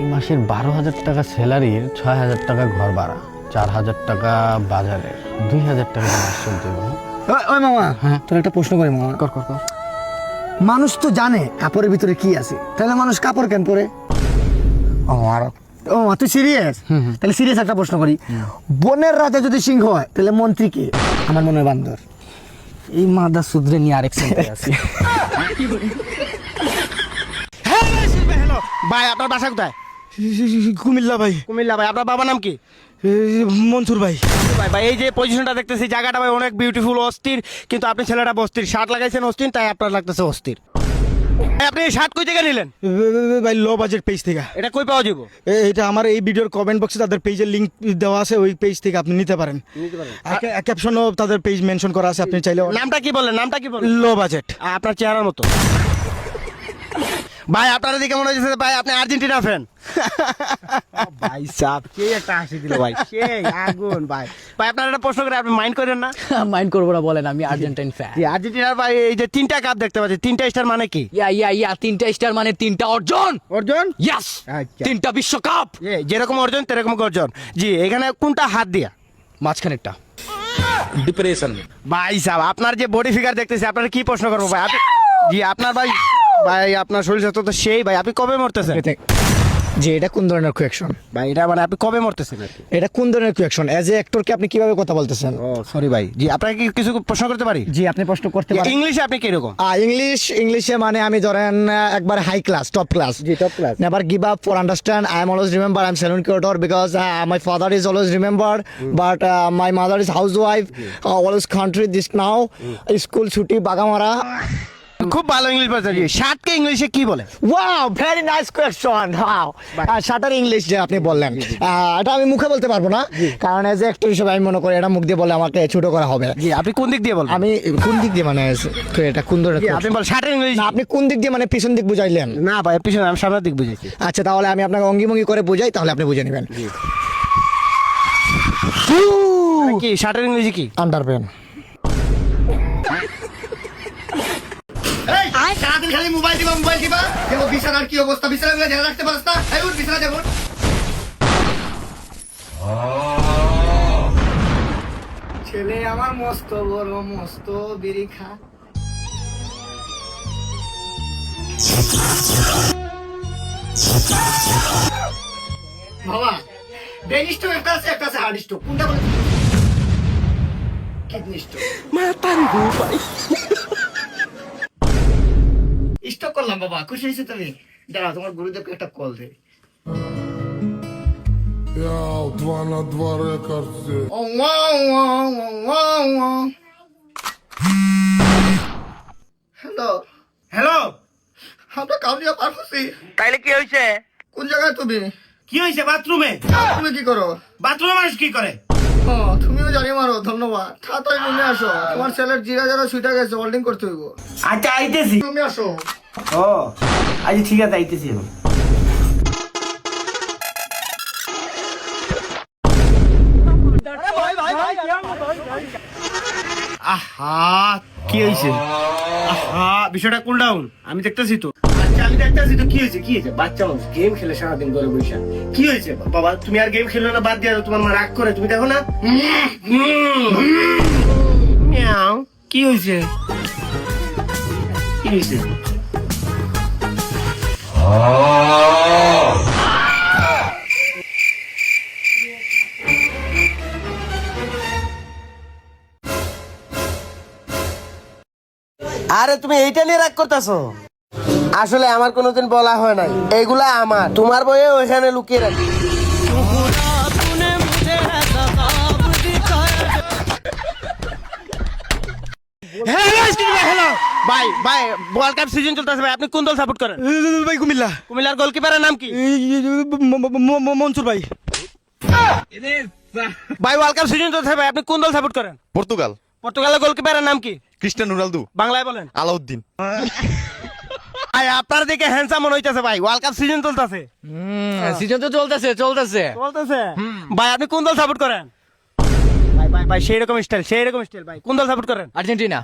এই মাসের 12,000 টাকা স্যালারির 6,000 টাকা ঘর ভাড়া, 4,000 টাকা বাজারের, 2,000 টাকা মাস চলতে হবে। ওই মামা, হ্যাঁ। তোর একটা প্রশ্ন করি মামা। কর কর কর। মানুষ তো জানে কাপড়ের ভিতরে কি আছে, তাহলে মানুষ কাপড় কেন পরে? ও তুই সিরিয়াস? তাহলে সিরিয়াস একটা প্রশ্ন করি, বনের রাজা যদি সিংহ হয় তাহলে মন্ত্রী কে? আমার মনে হয় বান্দর। এই মাদা সুদ্রে নিয়ে আরেক সেন্টারে আছি। হ্যালো ভাই, আপনার বাসা কোথায়? কুমিল্লা ভাই। কুমিল্লা। ভাই আপনার বাবার নাম কি? মনসুর ভাই। ভাই ভাই এই যে পজিশনটা দেখতেছি, জায়গাটা ভাই অনেক বিউটিফুল, অস্থির, কিন্তু আপনি ছেলেটা অস্থির। শার্ট লাগাইছেন অস্থির, তাই আপনার লাগতেছে অস্থির। আপনি এই শার্ট কই থেকে নিলেন? ভাই লো বাজেট পেজ থেকে। এটা কই পাওয়া যাবো? এটা আমার এই ভিডিওর কমেন্ট বক্সে তাদের পেজের লিংক দেওয়া আছে, ওই পেজ থেকে আপনি নিতে পারেন। ক্যাপশনও তাদের পেজ মেনশন করা আছে, আপনি চাইলে। নামটা কি বললেন? নামটা কি বললেন? Low budget. আপনার চেহারার মতো। ভাই আপনার দিকে মনে হচ্ছে ভাই আপনি আর্জেন্টিনা ফ্যান। ভাই সাহেব কে একটা হাসি দিল ভাই, সেই আগুন ভাই। ভাই আপনার একটা প্রশ্ন করে, আপনি মাইন্ড করেন না? মাইন্ড করবো না, বলেন, আমি আর্জেন্টাইন ফ্যান। জি, আর্জেন্টিনার ভাই এই যে 3টা কাপ দেখতে পাচ্ছি, 3টা স্টার মানে কি? ইয়া 3টা স্টার মানে 3টা অর্জন। অর্জন? ইয়েস, আচ্ছা। 3টা বিশ্বকাপ। যেরকম অর্জন তেরকম অর্জন। জি, এখানে কোনটা হাত দিয়া? মাঝখানেরটা ডিপ্রেশন। ভাই সাহেব আপনার যে বডি ফিগার দেখতেছি, আপনার কি প্রশ্ন করবো ভাই? জি আপনার ভাই, ভাই আপনার শরীর স্বাস্থ্য তো সেই। ভাই আপনি কবে মরতেছেন? যে এটা কোন ধরনের কোয়েকশন? ভাই এটা মানে আপনি কবে মরতেছেন আর কি? এটা কোন ধরনের কোয়েকশন? এজ এ অ্যাক্টরকে আপনি কিভাবে কথা বলতেছেন? ও সরি ভাই। জি আপনাকে কি কিছু প্রশ্ন করতে পারি? জি আপনি প্রশ্ন করতে পারেন। ইংলিশে আপনি কিরকম? ইংলিশে মানে আমি ধরেন একবার হাই ক্লাস, টপ ক্লাস। জি top class. Never give up for understand, I am always remember, I am saloon curator because my father is always remember, but my mother is house wife, always country this now, school ছুটি বাগামারা। খুব ভালো English বলছেন। জি শার্টকে ইংলিশে কি বলে? Wow, very nice question. Wow, shutter English যে আপনি বললেন, এটা আমি মুখে বলতে পারবো না, কারণ এজ এ অ্যাক্টর হিসেবে আমি মনে করি এটা মুখ দিয়ে বলে আমাকে ছোট করা হবে। জি আপনি কোন দিক দিয়ে বলবেন? আমি কোন দিক দিয়ে মানে এটা কোন ধরনের জি, আপনি বল শার্টের ইংলিশ। না, আপনি কোন দিক দিয়ে মানে পিছন দিক বুঝাইলেন? না ভাই পিছনে, আমি সামনের দিক বুঝেছি। আচ্ছা তাহলে আমি আপনাকে অঙ্গিমঙ্গি করে বুঝাই, তাহলে আপনি বুঝে নেবেন। কি শার্টের ইংলিশে কি? আন্ডারপ্যান। সারাদিন খালি মোবাইল দিবা দেখো বিছানার কি অবস্থা, বিছানাগুলো ধ্যান রাখতে পারছ না? এই উঠ, বিছানা দেখো। ছেলে আমার মস্ত বড় মস্ত বিড়ি খা। বাবা ব্রেন স্ট্রোক একটা আছে, একটা আছে হার্ট স্ট্রোক। কোনটা বলে? Kidney stroke. স্টপ করলাম বাবা, খুশি হয়েছে তুমি? দাঁড়া তোমার গুরুদেবকে একটা কল দে। Два на два рекордсы. হ্যালো হ্যালো, আমরা কাউরিয়া পারছি। তাইলে কি হয়েছে? কোন জায়গায় তুমি? কি হয়েছে? বাথরুমে। তুমি কি করো? বাথরুমে মানুষ কি করে? ও তুমিও জানি মারো, ধন্যবাদ। তাড়াতাড়ি রুমে আসো, তোমার ছেলের জিরা যারা ছুটে গেছে, হোল্ডিং করতে হইব। আচ্ছা আইতেছি। রুমে আসো। ও আচ্ছা ঠিক আছে, আইতেছি আমি। আহা কি হয়েছে? আহা বিষয়টা কুল ডাউন, আমি দেখতেছি তো। আচ্ছা আমি দেখতেছি তো, কি হয়েছে? কি হয়েছে? বাচ্চা মানুষ গেম খেলে সারাদিন করে বসে। কি হয়েছে বাবা? তুমি আর গেম খেলো না, বাদ দিয়ে দাও। তোমার মা রাগ করে, তুমি দেখো না? মিয়াও, কি হয়েছে? কি হয়েছে? আরে তুমি এইটা নিয়ে রাগ করতেছো? আসলে আমার কোনোদিন বলা হয় নাই, এইগুলা আমার। তোমার বইয়ে ওইখানে লুকিয়ে রাখি। ভাই ভাই ওয়ার্ল্ড কাপ সিজন চলতেছে ভাই, আপনি কোন দল সাপোর্ট করেন? ভাই কুমিল্লা। কুমিল্লার গোলকিপারের নাম কি? মনসুর ভাই। ভাই ওয়ার্ল্ড কাপ সিজন চলতেছে ভাই, আপনি কোন দল সাপোর্ট করেন? পর্তুগাল। পর্তুগালের গোলকিপারের নাম কি? Cristiano Ronaldo. বাংলায় বলেন। আলাউদ্দিন। ভাই আপনার দিকে হ্যান্ডসাম মনে হইতেছে ভাই, ওয়ার্ল্ড কাপ সিজন চলতেছে। সিজন তো চলতেছে। চলতেছে ভাই, আপনি কোন দল সাপোর্ট করেন? ভাই ভাই ভাই সেই রকম স্টাইল, সেই রকম স্টাইল। ভাই কোন দল সাপোর্ট করেন? আর্জেন্টিনা।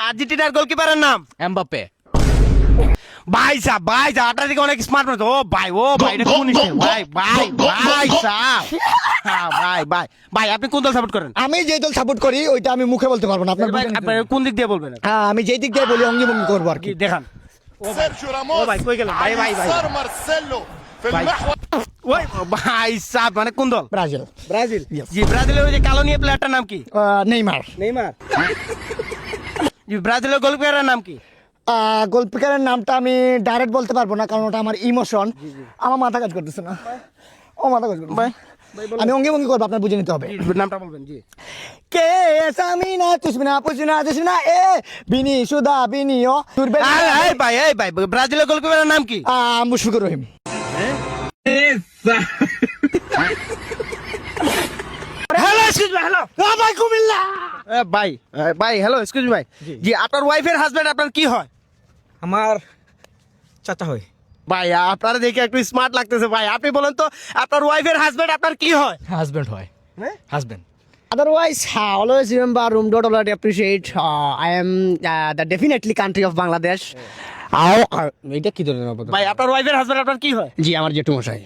আর্জেন্টিনার গোলকিপারের নাম? এমবাপ্পে। ভাই সাহেব আপনার দিকে অনেক স্মার্ট মনে হচ্ছে। ও ভাই এটা কোন স্টেট? ভাই সাহেব হ্যাঁ ভাই আপনি কোন দল সাপোর্ট করেন? আমি যে দল সাপোর্ট করি ওইটা আমি মুখে বলতে পারবো না, আপনার ভাই বুঝে নিতে আপনি হবে। কোন দিক দিয়ে বলবেন? হ্যাঁ, আমি যেই দিক দিয়ে বলি অঙ্গি ভঙ্গি করবো আর কি। কি দেখান। سيرجيو ও راموس ভাই কই গেলেন? ভাই يسار مارسيلو في ভাই المحور ওই ভাই সাহেব মানে কোন দল? ব্রাজিল। ব্রাজিল। জি ব্রাজিলের ওই যে কালো নিয়ে প্লেয়ারটার নাম কি? নেইমার। নেইমার। জি ব্রাজিলের গোলকিপারের নাম কি? গোলকিপারের নামটা আমি ডাইরেক্ট বলতে পারবো না, কারণ ওটা আমার ইমোশন, আমার মাথা কাজ করতেছে না, ও মাথা কাজ করতেছে। ভাই আমি অঙ্গি ভঙ্গি করবো, আপনার বুঝে নিতে হবে। জি, নামটা বলবেন। জি কে সামিনা তুসমিনা পুসিনা তুসিনা এ বিনি সুদা বিনিও তুরবে এই ভাই ব্রাজিলের গোলকিপারের নাম কি? Mushfiqur Rahim. Hello excuse me hello ভাই কুমিল্লা। ভাই হ্যালো এক্সকিউজ মি ভাই। জি আপনার ওয়াইফের হাজবেন্ড আপনার কি হয়? আমার চাচা হয়। ভাই আপনারা দেখে একটু স্মার্ট লাগতেছে ভাই, আপনি বলেন তো আপনার ওয়াইফের হাজবেন্ড আপনার কি হয়? হাজব্যান্ড হয়, husband. Otherwise, always remember, already appreciate. I am the definitely country of Bangladesh. এটা কি ধরনের? ভাই আপনার ওয়াইফের হাজবেন্ড আপনার কি হয়? জি, আমার জেঠু মশাই।